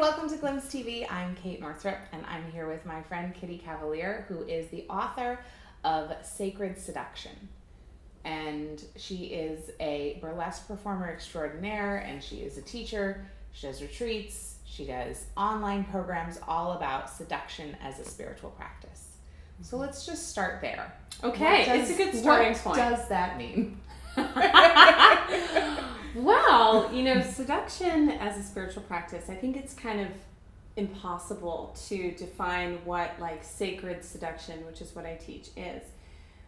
welcome to GlimpseTV. I'm Kate Northrup, and I'm here with my friend Kitty Cavalier, who is the author of Sacred Seduction. And she is a burlesque performer extraordinaire, and she is a teacher. She does retreats. She does online programs all about seduction as a spiritual practice. So let's just start there. Okay, it's a good starting point. What does that mean? Well, seduction as a spiritual practice, I think it's kind of impossible to define what sacred seduction, which is what I teach, is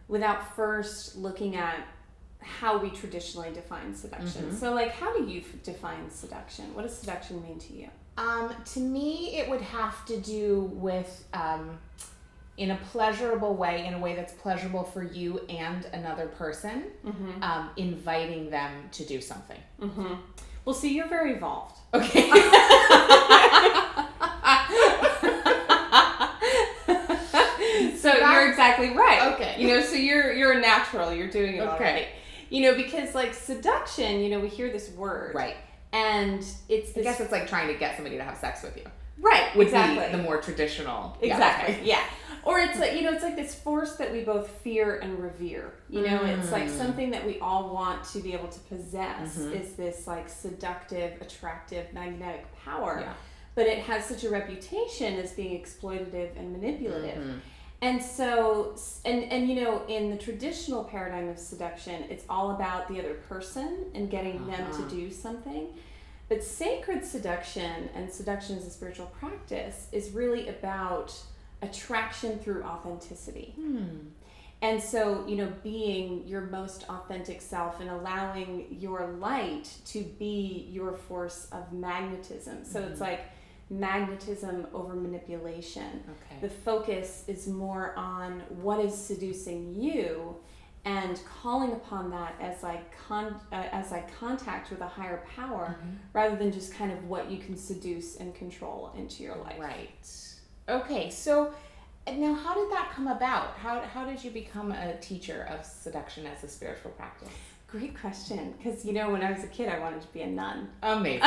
without first looking at how we traditionally define seduction. Mm-hmm. So how do you define seduction? What does seduction mean to you? To me, it would have to do with in a pleasurable way, in a way that's pleasurable for you and another person, mm-hmm. Inviting them to do something. Mm-hmm. Well, see, you're very evolved. Okay. So you're exactly right. Okay. So you're a natural. You're doing it already. Because seduction, we hear this word. Right. And it's this... I guess it's like trying to get somebody to have sex with you. Right, Would exactly. be the more traditional. Exactly, yeah. Or it's it's like this force that we both fear and revere. It's like something that we all want to be able to possess, mm-hmm. is this seductive, attractive, magnetic power. Yeah. But it has such a reputation as being exploitative and manipulative. Mm-hmm. And so, and in the traditional paradigm of seduction, it's all about the other person and getting them to do something. But sacred seduction and seduction as a spiritual practice is really about attraction through authenticity. And so, being your most authentic self and allowing your light to be your force of magnetism. So it's like magnetism over manipulation. Okay. The focus is more on what is seducing you and calling upon that as contact with a higher power, mm-hmm. rather than just kind of what you can seduce and control into your life. Right. Okay, so now how did that come about? How did you become a teacher of seduction as a spiritual practice? Great question, because when I was a kid, I wanted to be a nun. Amazing.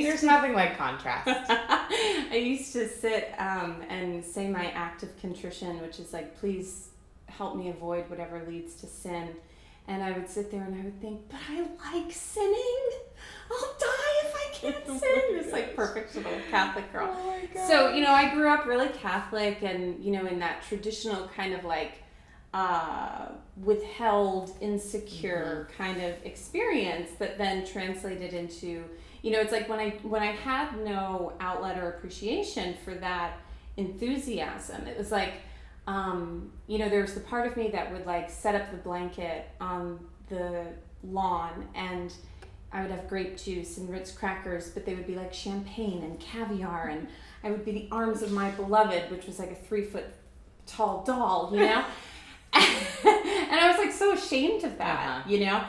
There's to, nothing like contrast. I used to sit and say my act of contrition, which is please help me avoid whatever leads to sin. And I would sit there and I would think, but I like sinning. I'll die if I can't sin. It's perfect little Catholic girl. Oh my God. So, I grew up really Catholic and, in that traditional kind of withheld, insecure mm-hmm. kind of experience that then translated into, it's like when I had no outlet or appreciation for that enthusiasm, it was there's the part of me that would set up the blanket on the lawn and I would have grape juice and Ritz crackers, but they would be champagne and caviar, and I would be the arms of my beloved, which was a 3-foot tall doll, And I was so ashamed of that, uh-huh.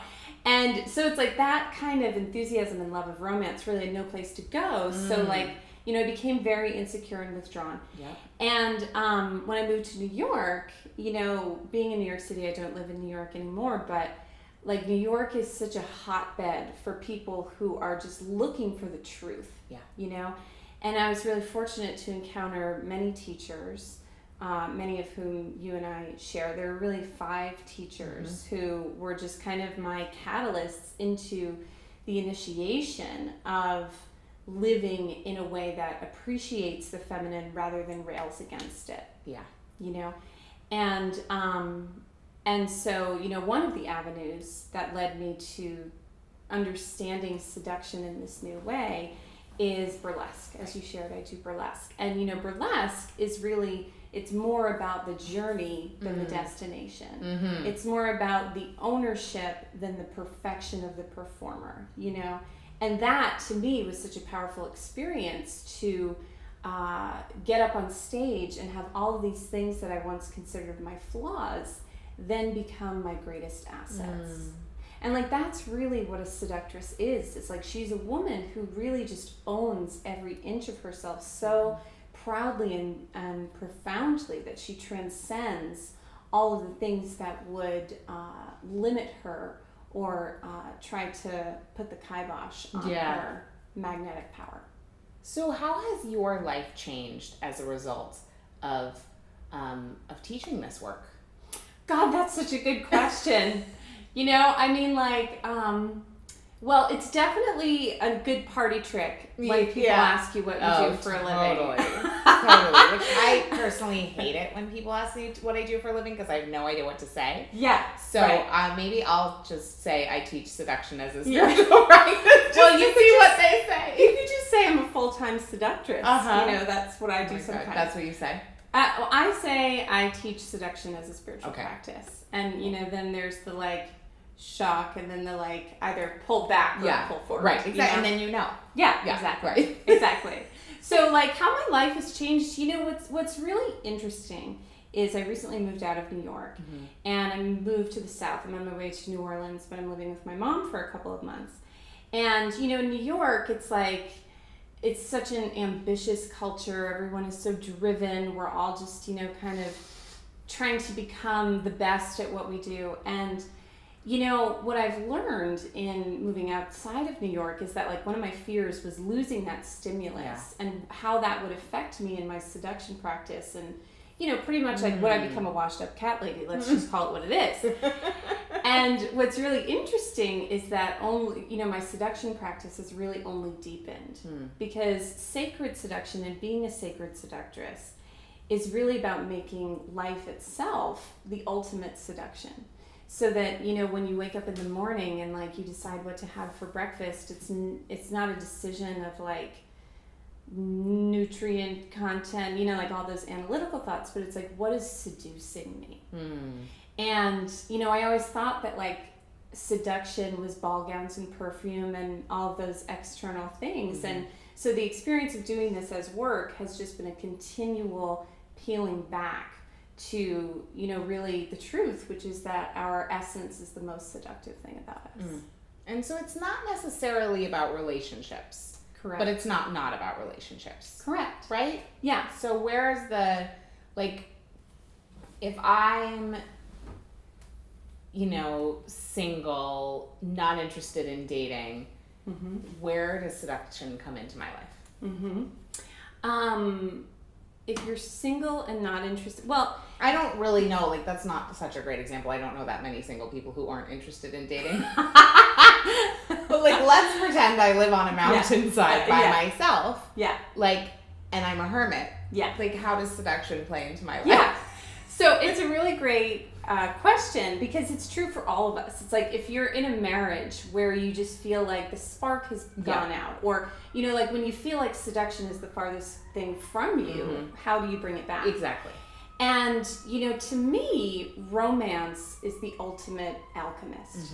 And so it's that kind of enthusiasm and love of romance really had no place to go. So I became very insecure and withdrawn. Yeah. And when I moved to New York, being in New York City, I don't live in New York anymore, but New York is such a hotbed for people who are just looking for the truth. Yeah. And I was really fortunate to encounter many teachers, many of whom you and I share. There were really 5 teachers mm-hmm. who were just kind of my catalysts into the initiation of living in a way that appreciates the feminine rather than rails against it. Yeah. And so, one of the avenues that led me to understanding seduction in this new way is burlesque. As you shared, I do burlesque. And, burlesque is really, it's more about the journey than the destination. Mm-hmm. It's more about the ownership than the perfection of the performer, And that, to me, was such a powerful experience to get up on stage and have all of these things that I once considered my flaws then become my greatest assets. And that's really what a seductress is. It's she's a woman who really just owns every inch of herself so proudly and profoundly that she transcends all of the things that would limit her or try to put the kibosh on her magnetic power. So how has your life changed as a result of teaching this work? God, that's such a good question. I mean, well, it's definitely a good party trick when people ask you what you do for a living. Totally. Which I personally hate it when people ask me what I do for a living because I have no idea what to say. Yeah. So maybe I'll just say I teach seduction as a spiritual practice. Well, you see what they say. You could just say I'm a full-time seductress. Uh-huh. That's what I do sometimes. God. That's what you say? I say I teach seduction as a spiritual practice. And, then there's the, shock and then the, either pull back or pull forward. Right, exactly. And then Yeah, exactly. Right. Exactly. So, how my life has changed, what's really interesting is I recently moved out of New York, and I moved to the South. I'm on my way to New Orleans, but I'm living with my mom for a couple of months. And, in New York, it's such an ambitious culture. Everyone is so driven. We're all just, kind of trying to become the best at what we do. And, what I've learned in moving outside of New York is that, one of my fears was losing that stimulus and how that would affect me in my seduction practice. And, pretty much would I become a washed up cat lady? Let's just call it what it is. And what's really interesting is that my seduction practice has really only deepened because sacred seduction and being a sacred seductress is really about making life itself the ultimate seduction. So that, when you wake up in the morning and you decide what to have for breakfast, it's not a decision of nutrient content, all those analytical thoughts, but it's what is seducing me? And, I always thought that seduction was ball gowns and perfume and all of those external things. And so the experience of doing this as work has just been a continual peeling back to, really the truth, which is that our essence is the most seductive thing about us. And so it's not necessarily about relationships. Correct. But it's not about relationships. Correct. Right? Yeah. So where's the, if I'm, single, not interested in dating, where does seduction come into my life? If you're single and not interested, well, I don't really know, that's not such a great example. I don't know that many single people who aren't interested in dating. But let's pretend I live on a mountainside by myself. Yeah. And I'm a hermit. Yeah. How does seduction play into my life? Yeah. So it's a really great question because it's true for all of us. It's if you're in a marriage where you just feel the spark has gone out, or when you feel seduction is the farthest thing from you, how do you bring it back? Exactly. And to me, romance is the ultimate alchemist.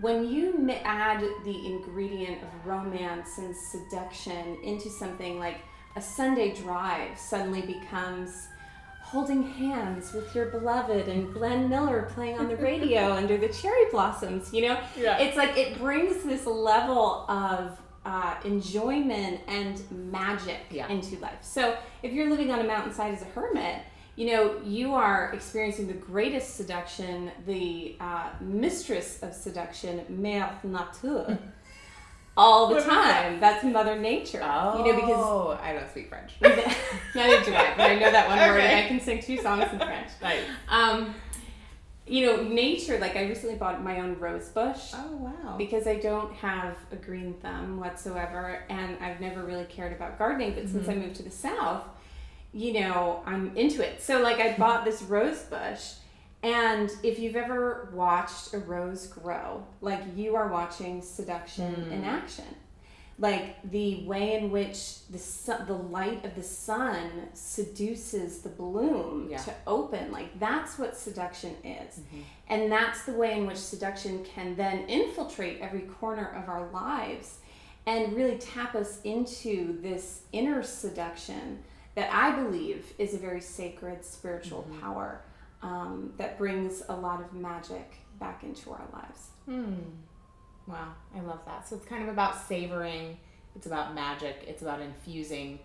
When you add the ingredient of romance and seduction into something a Sunday drive suddenly becomes holding hands with your beloved and Glenn Miller playing on the radio under the cherry blossoms, Yeah. It's it brings this level of enjoyment and magic into life. So if you're living on a mountainside as a hermit, you are experiencing the greatest seduction, the mistress of seduction, Mère Nature, all the time. That's Mother Nature. Oh, because I don't speak French. Neither do I, but I know that one word and I can sing 2 songs in French. Nice. Nature, I recently bought my own rose bush. Oh, wow. Because I don't have a green thumb whatsoever, and I've never really cared about gardening, but since I moved to the South, I'm into it. So, I bought this rose bush, and if you've ever watched a rose grow, you are watching seduction in action. The way in which the light of the sun seduces the bloom to open, that's what seduction is. And that's the way in which seduction can then infiltrate every corner of our lives and really tap us into this inner seduction that I believe is a very sacred spiritual power that brings a lot of magic back into our lives. Wow, I love that. So it's kind of about savoring, it's about magic, it's about infusing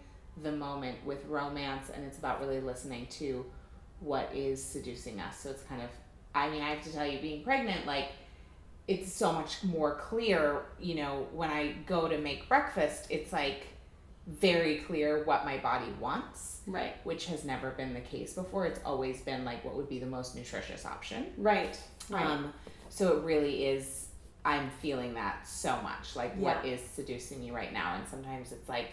the moment with romance, and it's about really listening to what is seducing us. So it's kind of, I have to tell you, being pregnant, it's so much more clear, you know, when I go to make breakfast, it's like very clear what my body wants. Right. Which has never been the case before. It's always been like what would be the most nutritious option. Right. Right. So it really is, I'm feeling that so much. Like what is seducing me right now? And sometimes it's like,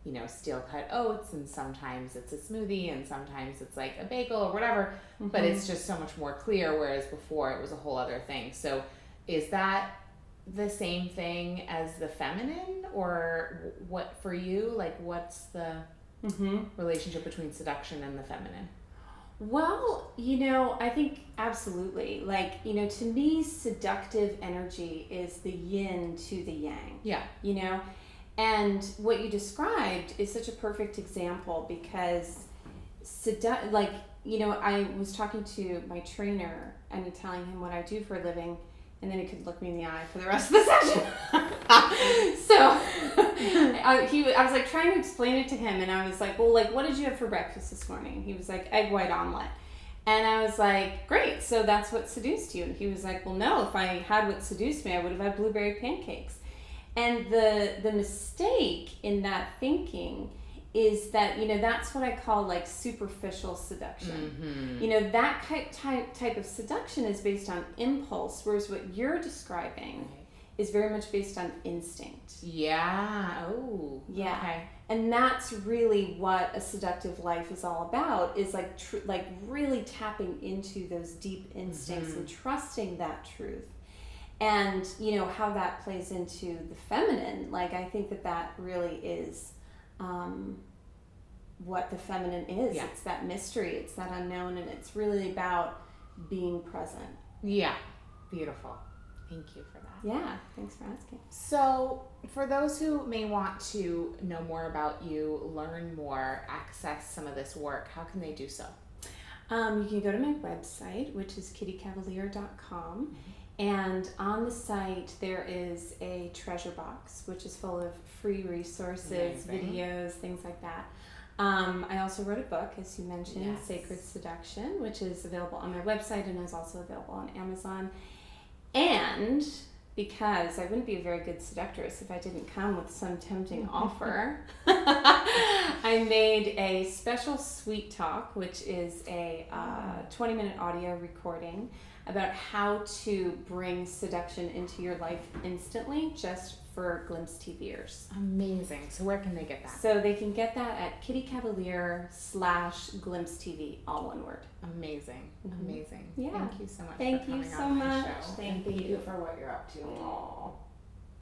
you know, steel cut oats, and sometimes it's a smoothie, and sometimes it's like a bagel or whatever. Mm-hmm. But it's just so much more clear, whereas before it was a whole other thing. So is that the same thing as the feminine, or what for you? Like what's the relationship between seduction and the feminine? Well, you know, I think absolutely. Like, you know, to me, seductive energy is the yin to the yang. Yeah. You know, and what you described is such a perfect example, because like, you know, I was talking to my trainer and telling him what I do for a living, and then he could look me in the eye for the rest of the session. So I was like trying to explain it to him, and I was like, well, like, what did you have for breakfast this morning? He was like, egg white omelet. And I was like, great, so that's what seduced you. And he was like, well, no, if I had what seduced me, I would have had blueberry pancakes. And the mistake in that thinking is that, you know, that's what I call like superficial seduction. Mm-hmm. You know, that type of seduction is based on impulse, whereas what you're describing is very much based on instinct. Yeah. Oh. Yeah. Okay. And that's really what a seductive life is all about, is like like really tapping into those deep instincts and trusting that truth. And, you know, how that plays into the feminine, like I think that really is what the feminine is. Yeah. It's that mystery, it's that unknown, and it's really about being present. Yeah. Beautiful. Thank you for that. Yeah, thanks for asking. So, for those who may want to know more about you, learn more, access some of this work, how can they do so? You can go to my website, which is kittycavalier.com. And on the site, there is a treasure box, which is full of free resources, videos, things like that. I also wrote a book, as you mentioned, Sacred Seduction, which is available on my website and is also available on Amazon. And because I wouldn't be a very good seductress if I didn't come with some tempting offer, I made a special sweet talk, which is a 20-minute audio recording about how to bring seduction into your life instantly, just for GlimpseTVers. Amazing. So where can they get that? So they can get that at Kitty Cavalier /GlimpseTV, all one word. Amazing. Amazing. Yeah. Thank you so much. Thank you so much. Thank you for what you're up to. Aww.